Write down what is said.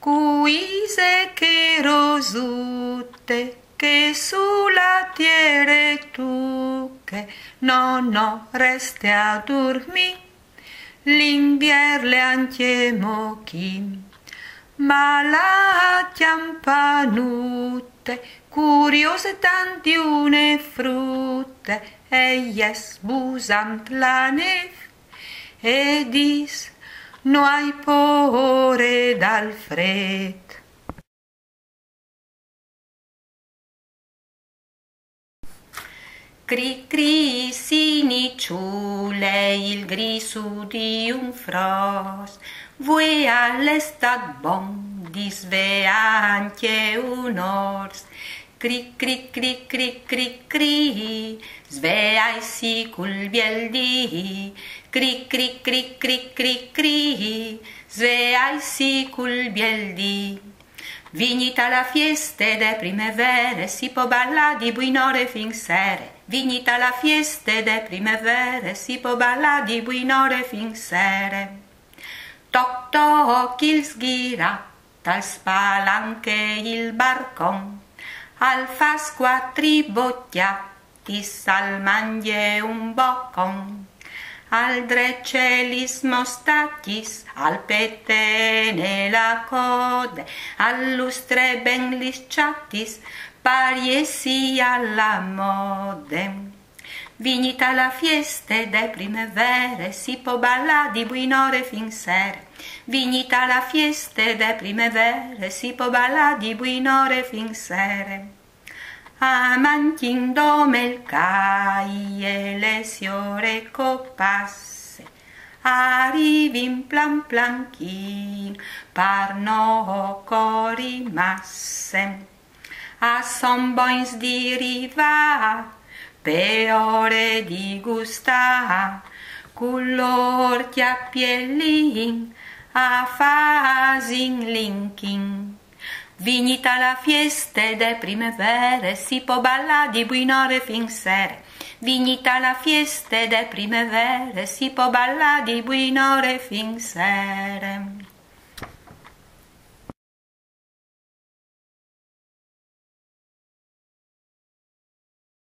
Cuise che rosute, che sulla tierra tu, che no, reste a dormir, l'invier antiemo chi. Ma la campanute, curiose tanti une frutte, elles busant la neve, e dis, no hai paure dal fred. Cri cri siniciule, il grisu di un fros, voi all'estat bon, disveanche un ors. Cri cri cri cri cri cri, sveaisi cul biel di. Cri cri cri cri cri cri, sveaisi cul biel di. Vignita la fieste de primavere, si può ballare di buon'ore fin sere. Vignita la fieste de primavere, si può ballare di buon'ore fin sere. Toc toc il sghirat, al spalanche il barcon, al fas quattri bocchiattis, al mangie un boccon, al drecelis mostatis, al pete nella code, al lustre ben lisciatis, pariesi alla mode. Vignita la fieste de primavere, si può ballare di buon'ore fin sere. Vignita la fieste de primavere, si può ballare di buon'ore fin sere. Amantin domelcai e le siore copasse, arrivin plan planchin, par no cori masse. A son boins di riva, pe ore di gusta, cullor chiappiellin, a fasin linkin. Vignita la fieste de primavere, si può ballare di buon'ore fin sere. Vignita la fieste de primavere, si può ballare di buon'ore fin sere.